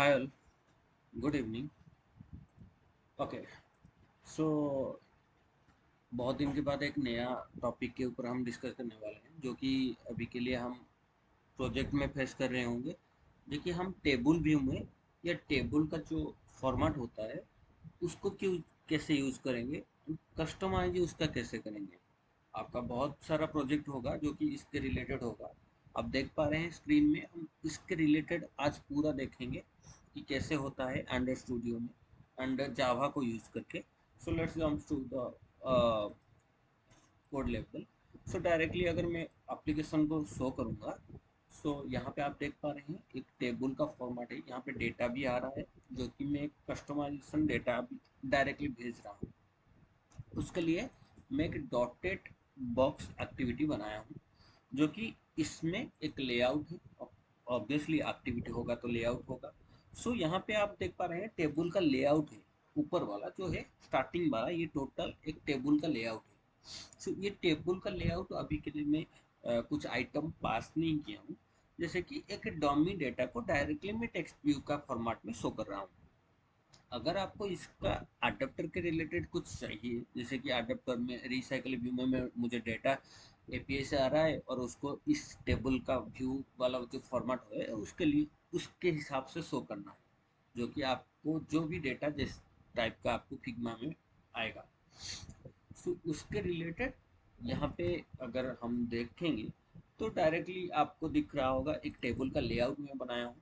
Hi all, good evening. Okay, so बहुत दिन के बाद एक नया टॉपिक के ऊपर हम डिस्कस करने वाले हैं जो कि अभी के लिए हम प्रोजेक्ट में फेस कर रहे होंगे। देखिए, हम टेबल व्यू में या टेबल का जो फॉर्मेट होता है उसको क्यों कैसे यूज़ करेंगे, कस्टमाइज उसका कैसे करेंगे। आपका बहुत सारा प्रोजेक्ट होगा जो कि इसके रिलेटेड होगा। आप देख पा रहे हैं स्क्रीन में, हम इसके रिलेटेड आज पूरा देखेंगे कि कैसे होता है एंड्रॉइड स्टूडियो में एंड जावा को यूज़ करके। So let's jump to the code level. So directly अगर मैं एप्लीकेशन को शो करूँगा, सो यहाँ पे आप देख पा रहे हैं एक टेबल का फॉर्मेट है। यहाँ पे डेटा भी आ रहा है जो कि मैं एक कस्टमाइजेशन डेटा भी डायरेक्टली भेज रहा हूँ। उसके लिए मैं एक डॉटेड बॉक्स एक्टिविटी बनाया हूँ जो कि इसमें एक लेआउट है। ऑब्वियसली एक्टिविटी होगा तो लेआउट होगा। सो यहाँ पे आप देख पा रहे हैं टेबल का लेआउट है। ऊपर वाला जो है स्टार्टिंग वाला, ये टोटल एक टेबल का लेआउट है। सो ये टेबल का लेआउट अभी के लिए मैं कुछ आइटम पास नहीं किया हूँ। जैसे कि एक डॉमी डेटा को डायरेक्टली मैं टेक्स्ट व्यू का फॉर्मेट में शो कर रहा हूँ। अगर आपको इसका अडेप्टर के रिलेटेड कुछ चाहिए, जैसे कि अडेप्टर में रिसाइकल व्यू में मुझे डेटा एपीआई से आ रहा है और उसको इस टेबल का व्यू वाला जो फॉर्मेट है उसके लिए उसके हिसाब से शो करना है, जो कि आपको जो भी डेटा जिस टाइप का आपको फिग्मा में आएगा, सो उसके रिलेटेड यहाँ पे अगर हम देखेंगे तो डायरेक्टली आपको दिख रहा होगा एक टेबल का लेआउट में बनाया हूँ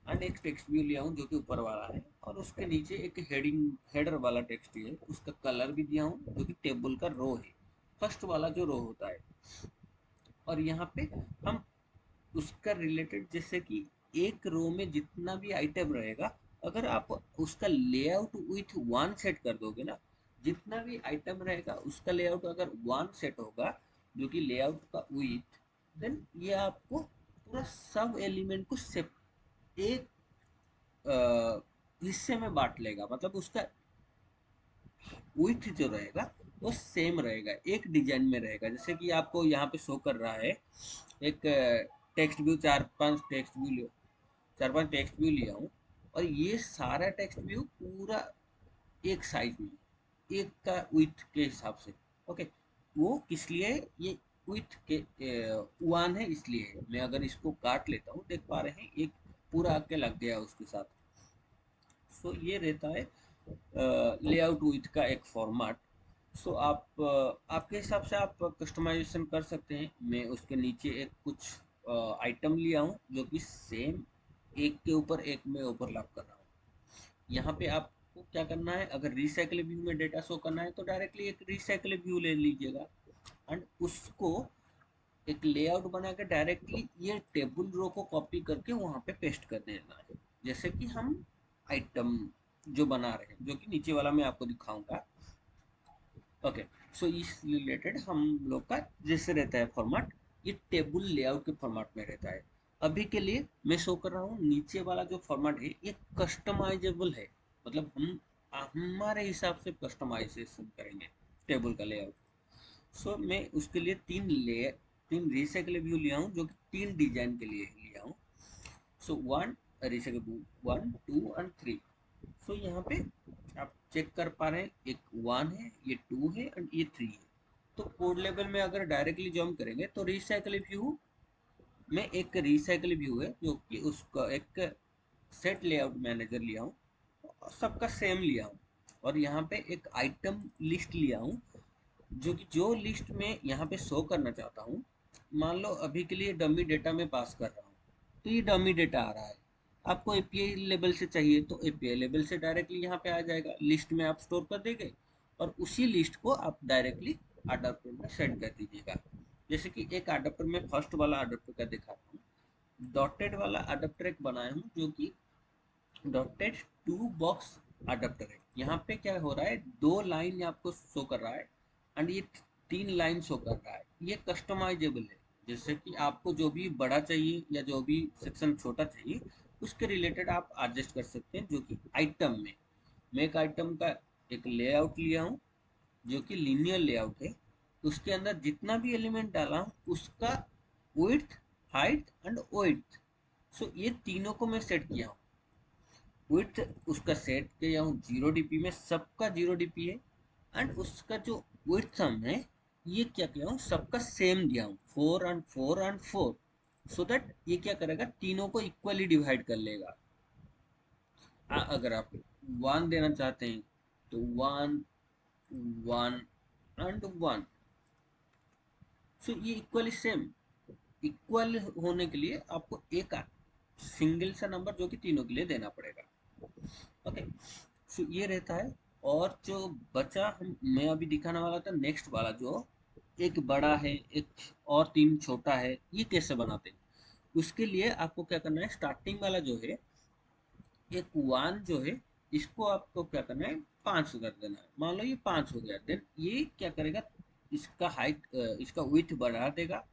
एंड एक टेक्स्ट व्यू लिया हूँ जो कि ऊपर वाला है, और उसके नीचे एक हेडिंग हेडर वाला टेक्स्ट है, उसका कलर भी दिया हूँ जो कि टेबल का रो है, फर्स्ट वाला जो रो होता है। और यहाँ पे हम उसका रिलेटेड, जैसे कि एक रो में जितना भी आइटम रहेगा, अगर आप उसका लेआउट विथ वन सेट कर दोगे ना, जितना भी आइटम रहेगा उसका लेआउट अगर वन सेट होगा जो कि लेआउट का विथ, देन ये आपको पूरा सब एलिमेंट को एक हिस्से में बांट लेगा। मतलब उसका विथ जो रहेगा वो सेम रहेगा, एक डिजाइन में रहेगा। जैसे कि आपको यहाँ पे शो कर रहा है एक टेक्स्ट व्यू, चार पांच टेक्स्ट व्यू लिया हूँ, और ये सारा टेक्स्ट व्यू पूरा एक साइज में, एक का विथ के हिसाब से। ओके, वो किस लिए ये विथ के वन है इसलिए है। मैं अगर इसको काट लेता हूँ, देख पा रहे हैं एक पूरा आके लग गया उसके साथ। सो ये रहता है लेआउट विथ का एक फॉर्मेट। सो आप आपके हिसाब से आप कस्टमाइजेशन कर सकते हैं। मैं उसके नीचे एक कुछ आइटम लिया हूँ जो कि सेम एक के ऊपर एक में ओवरलैप कर रहा हूँ। यहाँ पे आपको क्या करना है, अगर रिसाइकल व्यू में डेटा शो करना है तो डायरेक्टली एक रिसाइकल व्यू ले लीजिएगा एंड उसको एक लेआउट बना के डायरेक्टली ये टेबल रो को कॉपी करके वहाँ पे पेस्ट कर देना है। जैसे कि हम आइटम जो बना रहे हैं, जो कि नीचे वाला मैं आपको दिखाऊंगा। ओके, सो इस रिलेटेड हम लोग का जैसे रहता है फॉर्मेट, ये टेबल लेआउट के फॉर्मेट में रहता है। अभी के लिए मैं शो कर रहा हूँ नीचे वाला जो फॉर्मेट है ये कस्टमाइजेबल है। मतलब हम हमारे हिसाब से कस्टमाइजेशन करेंगे टेबल का लेआउट। सो मैं उसके लिए तीन रिसाइकल व्यू लिया हूँ जो कि तीन डिजाइन के लिए लिया हूँ। So one recycle view, one two and three. So यहाँ पे आप चेक कर पा रहे हैं एक वन है, ये टू है एंड ये थ्री है। तो कोड लेवल में अगर डायरेक्टली जंप करेंगे तो रिसाइकल व्यू में एक रिसाइकल व्यू है जो कि उसका एक सेट लेआउट मैनेजर लिया हूँ, सबका सेम लिया हूँ। और यहाँ पे एक आइटम लिस्ट लिया हूँ जो कि जो लिस्ट में यहाँ पे शो करना चाहता हूँ। मान लो अभी के लिए डमी डेटा में पास कर रहा हूँ, तो ये डमी डेटा आ रहा है। आपको एपीआई लेवल से चाहिए तो एपीआई लेवल से डायरेक्टली यहाँ पे आ जाएगा, लिस्ट में आप स्टोर कर देंगे और उसी लिस्ट को आप डायरेक्टली अडाप्टर में सेंड कर दीजिएगा। जैसे कि एक अडाप्टर में फर्स्ट वाला अडाप्टर का दिखाता हूँ। डॉटेड वाला अडाप्टर एक बनाया हूँ जो कि डॉटेड टू बॉक्स अडाप्टर है। यहाँ पे क्या हो रहा है, दो लाइन आपको शो कर रहा है एंड ये तीन लाइन शो कर रहा है। ये कस्टमाइजेबल है। जैसे कि आपको जो भी बड़ा चाहिए या जो भी सेक्शन छोटा चाहिए उसके रिलेटेड आप एडजस्ट कर सकते हैं। जो कि आइटम में मैं एक आइटम का एक लेआउट लिया हूँ जो कि लीनियर लेआउट है। उसके अंदर जितना भी एलिमेंट डाला हूँ उसका विड्थ, हाइट एंड वेड्थ, सो ये तीनों को मैं सेट किया हूँ। विथ उसका सेट किया हूँ 0 dp में, सबका 0 dp है। एंड उसका जो विथ सम है, ये क्या किया हूँ, सबका सेम दिया हूँ, 4 and 4 and 4, सो दैट ये क्या करेगा, तीनों को इक्वली डिवाइड कर लेगा। अगर आप 1 देना चाहते हैं तो 1 1 and 1, सो ये इक्वली सेम। इक्वल होने के लिए आपको एक सिंगल सा नंबर जो कि तीनों के लिए देना पड़ेगा। ओके, सो ये रहता है। और जो बचा मैं अभी दिखाने वाला था, नेक्स्ट वाला जो एक बड़ा है, एक और 3 छोटा है, ये कैसे बनाते हैं। उसके लिए आपको क्या करना है, स्टार्टिंग वाला जो है, एक 1 जो है, इसको आपको क्या करना है, 5 कर देना है। मान लो ये 5 हो गया, देन ये क्या करेगा, इसका हाइट, इसका विड्थ बढ़ा देगा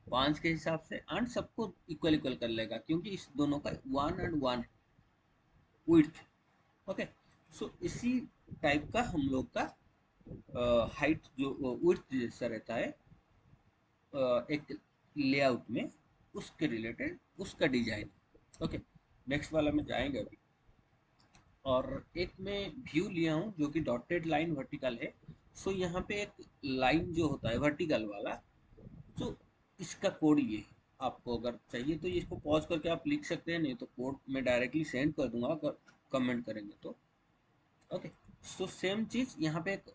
5 के हिसाब से, एंड सबको इक्वल इक्वल कर लेगा, क्योंकि इस दोनों का 1 and 1 विड्थ। ओके, सो इसी टाइप का हम लोग का हाइट जो विड्थ जैसा रहता है एक लेआउट में, उसके रिलेटेड उसका डिजाइन। ओके, नेक्स्ट वाला में जाएंगे अभी। और एक मैं व्यू लिया हूँ जो कि डॉटेड लाइन वर्टिकल है। सो यहाँ पे एक लाइन जो होता है वर्टिकल वाला, तो इसका कोड ये है। आपको अगर चाहिए तो इसको पॉज करके आप लिख सकते हैं, नहीं तो कोड मैं डायरेक्टली सेंड कर दूंगा अगर कमेंट करेंगे तो। ओके, सो सेम चीज यहाँ पे एक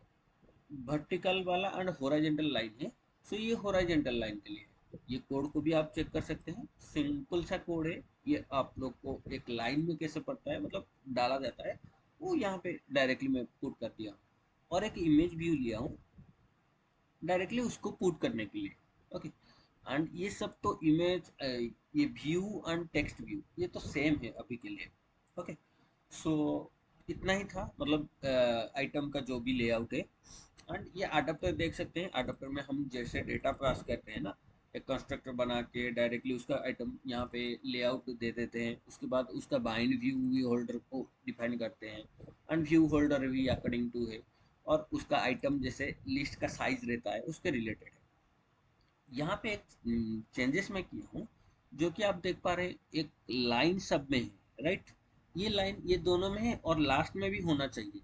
वर्टिकल वाला एंड हॉरिजॉन्टल लाइन है। सो ये हॉरिजॉन्टल लाइन के लिए है। ये कोड को भी आप चेक कर सकते हैं, सिंपल सा कोड है। ये आप लोग को एक लाइन में कैसे पड़ता है, मतलब डाला जाता है, वो यहाँ पे डायरेक्टली मैं पुट कर दिया हूँ। और एक इमेज व्यू लिया हूँ डायरेक्टली उसको पुट करने के लिए। ओके, एंड ये सब तो इमेज, ये व्यू एंड टेक्स्ट व्यू ये तो सेम है अभी के लिए। ओके, सो इतना ही था, मतलब आइटम का जो भी लेआउट है। एंड ये अडाप्टर देख सकते हैं, अडाप्टर में हम जैसे डेटा पास करते हैं ना, एक कंस्ट्रक्टर बना के डायरेक्टली उसका आइटम यहाँ पे लेआउट दे देते हैं, उसके बाद उसका बाइंड व्यू होल्डर को डिफाइन करते हैं, एंड व्यू होल्डर भी अकॉर्डिंग टू है, और उसका आइटम जैसे लिस्ट का साइज रहता है उसके रिलेटेड है। यहाँ पे एक चेंजेस मैं किया हूँ, जो कि आप देख पा रहे हैं, एक लाइन सब में है, राइट। ये लाइन ये दोनों में है और लास्ट में भी होना चाहिए।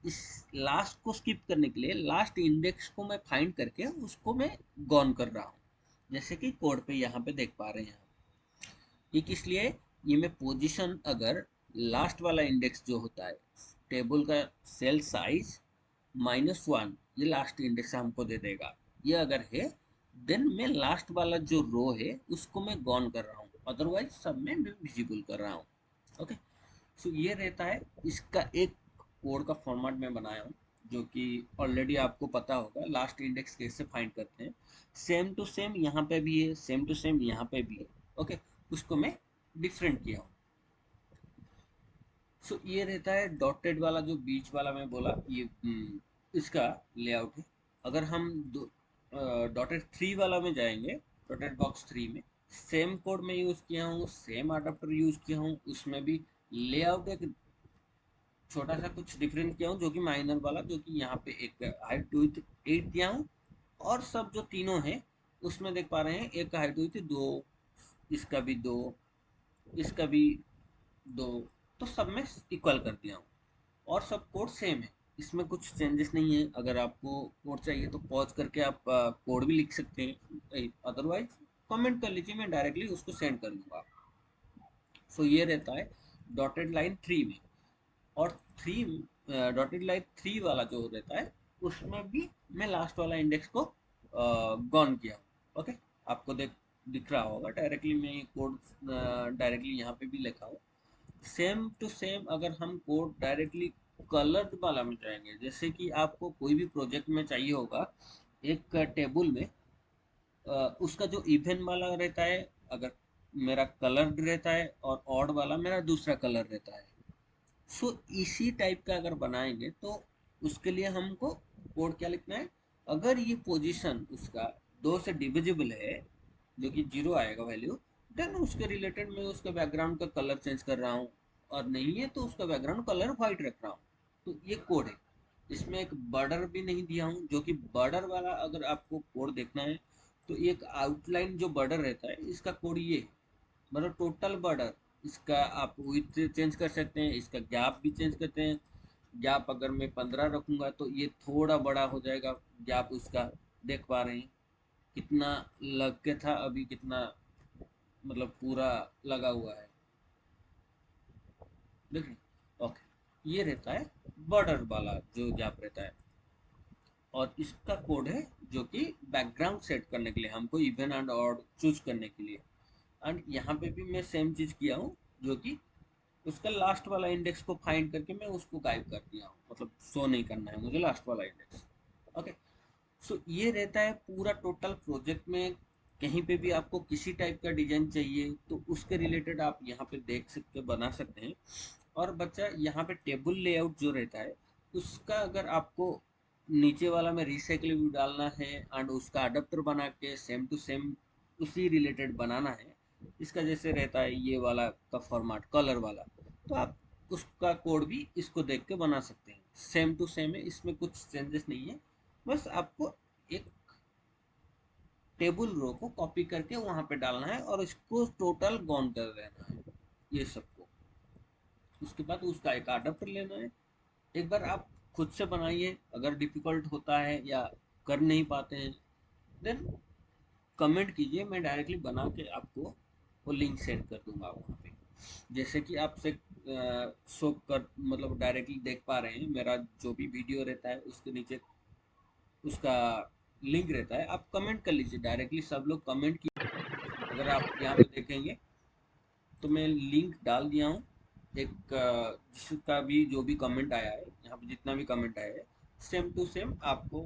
इस लास्ट को स्किप करने के लिए लास्ट इंडेक्स को मैं फाइंड करके उसको मैं गॉन कर रहा हूँ, जैसे कि कोड पे यहाँ पे देख पा रहे हैं आप। ये किस लिए, ये मैं पोजीशन, अगर लास्ट वाला इंडेक्स जो होता है टेबल का सेल साइज -1, ये लास्ट इंडेक्स हमको दे देगा। ये अगर है, देन मैं लास्ट वाला जो रो है उसको मैं गॉन कर रहा हूँ, अदरवाइज सब में मैं विजिबल कर रहा हूँ। ओके, सो ये रहता है। इसका एक कोड का फॉर्मेट में बनाया हूँ, जो कि ऑलरेडी आपको पता होगा, लास्ट इंडेक्स कैसे फाइंड करते हैं। सेम टू सेम यहाँ पे भी है, सेम टू सेम यहाँ पे भी है। ओके, उसको मैं डिफरेंट किया हूँ। सो ये रहता है डॉटेड वाला, जो बीच वाला मैं बोला, ये इसका लेआउट है। अगर हम डॉटेड 3 वाला में जाएंगे, डॉटेड बॉक्स 3 में सेम कोड में यूज किया हूँ, सेम अडाप्टर यूज किया हूँ, उसमें भी लेआउट एक छोटा सा कुछ डिफरेंट किया हूँ, जो कि माइनर वाला, जो कि यहाँ पे एक हाइट विड्थ 8 दिया हूँ। और सब जो तीनों हैं उसमें देख पा रहे हैं, एक हाइट विड्थ 2, इसका भी 2, इसका भी 2, तो सब में इक्वल कर दिया हूँ। और सब कोड सेम है, इसमें कुछ चेंजेस नहीं है। अगर आपको कोड चाहिए तो पॉज करके आप कोड भी लिख सकते हैं, अदरवाइज कमेंट कर लीजिए, मैं डायरेक्टली उसको सेंड कर दूंगा। सो ये रहता है डॉटेड लाइन 3 में। और 3, डॉटेड लाइन 3 वाला जो रहता है, उसमें भी मैं लास्ट वाला इंडेक्स को गॉन किया। ओके, आपको दिख रहा होगा डायरेक्टली, मैं कोड डायरेक्टली यहाँ पे भी लिखा हूँ। सेम टू सेम अगर हम कोड डायरेक्टली कलर्ड वाला में जाएंगे, जैसे कि आपको कोई भी प्रोजेक्ट में चाहिए होगा, एक टेबल में उसका जो इवन वाला रहता है, अगर मेरा कलर्ड रहता है, और ऑड वाला मेरा दूसरा कलर रहता है। सो इसी टाइप का अगर बनाएंगे तो उसके लिए हमको कोड क्या लिखना है, अगर ये पोजीशन उसका 2 से डिविजिबल है, जो कि 0 आएगा वैल्यू, देन उसके रिलेटेड मैं उसके बैकग्राउंड का कलर चेंज कर रहा हूँ। और नहीं है तो उसका बैकग्राउंड कलर व्हाइट रख रहा हूँ। तो ये कोड है। इसमें एक बॉर्डर भी नहीं दिया हूँ, जो कि बॉर्डर वाला अगर आपको कोड देखना है तो एक आउटलाइन जो बॉर्डर रहता है, इसका कोड ये है, मतलब टोटल बॉर्डर इसका आप विड्थ चेंज कर सकते हैं, इसका गैप भी चेंज करते हैं। गैप अगर मैं 15 रखूंगा तो ये थोड़ा बड़ा हो जाएगा गैप उसका। देख पा रहे हैं कितना लग के था, अभी कितना मतलब पूरा लगा हुआ है, देखिए। ओके, ये रहता है बॉर्डर वाला जो गैप रहता है। और इसका कोड है जो कि बैकग्राउंड सेट करने के लिए, हमको इवन एंड ऑड चूज करने के लिए। एंड यहाँ पे भी मैं सेम चीज किया हूँ, जो कि उसका लास्ट वाला इंडेक्स को फाइंड करके मैं उसको गायब कर दिया हूँ, मतलब शो नहीं करना है मुझे लास्ट वाला इंडेक्स। ओके, सो ये रहता है पूरा टोटल प्रोजेक्ट में। कहीं पे भी आपको किसी टाइप का डिजाइन चाहिए तो उसके रिलेटेड आप यहाँ पे देख सकते बना सकते हैं। और बच्चा यहाँ पे टेबल लेआउट जो रहता है उसका, अगर आपको नीचे वाला में रिसाइकल व्यू डालना है एंड उसका अडेप्टर बना के सेम टू सेम उसी रिलेटेड बनाना है, इसका जैसे रहता है ये वाला का फॉर्मेट कलर वाला, तो आप उसका कोड भी इसको देख के बना सकते हैं। सेम टू सेम है, इसमें कुछ चेंजेस नहीं है। बस आपको एक टेबल रो को कॉपी करके वहां पे डालना है और इसको टोटल गॉन कर देना है ये सबको। उसके बाद उसका एक अडेप्टर लेना है। एक बार आप खुद से बनाइए, अगर डिफिकल्ट होता है या कर नहीं पाते हैं देन कमेंट कीजिए, मैं डायरेक्टली बना के आपको वो लिंक सेंड कर दूंगा वहाँ पे। जैसे कि आपसे शो कर मतलब डायरेक्टली देख पा रहे हैं, मेरा जो भी वीडियो रहता है उसके नीचे उसका लिंक रहता है, आप कमेंट कर लीजिए डायरेक्टली। सब लोग कमेंट की, अगर आप यहाँ पे देखेंगे तो मैं लिंक डाल दिया हूँ। एक जिसका भी जो भी कमेंट आया है, यहाँ पे जितना भी कमेंट आया है सेम टू सेम आपको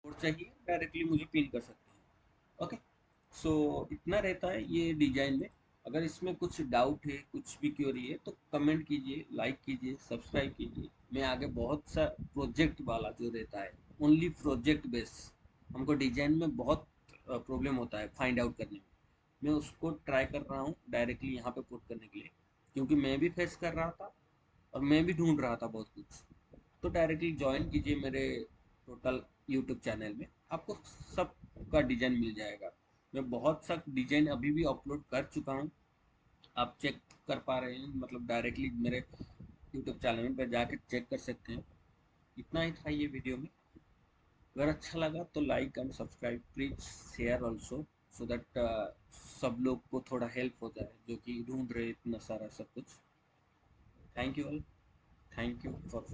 और चाहिए डायरेक्टली मुझे पिन कर सकते हैं। ओके, सो इतना रहता है ये डिजाइन में। अगर इसमें कुछ डाउट है, कुछ भी क्वेरी है तो कमेंट कीजिए, लाइक कीजिए, सब्सक्राइब कीजिए। मैं आगे बहुत सा प्रोजेक्ट वाला जो रहता है, ओनली प्रोजेक्ट बेस, हमको डिजाइन में बहुत प्रॉब्लम होता है फाइंड आउट करने में, मैं उसको ट्राई कर रहा हूँ डायरेक्टली यहाँ पे पुट करने के लिए। क्योंकि मैं भी फेस कर रहा था और मैं भी ढूंढ रहा था बहुत कुछ। तो डायरेक्टली ज्वाइन कीजिए मेरे टोटल यूट्यूब चैनल में, आपको सब का डिजाइन मिल जाएगा। मैं बहुत सा डिजाइन अभी भी अपलोड कर चुका हूँ, आप चेक कर पा रहे हैं, मतलब डायरेक्टली मेरे यूट्यूब चैनल पर जाके चेक कर सकते हैं। इतना ही था ये वीडियो में। अगर अच्छा लगा तो like and subscribe please, share also, so that सब लोग को थोड़ा हेल्प हो जाए जो कि ढूंढ रहे इतना सारा सब कुछ। Thank you all, thank you for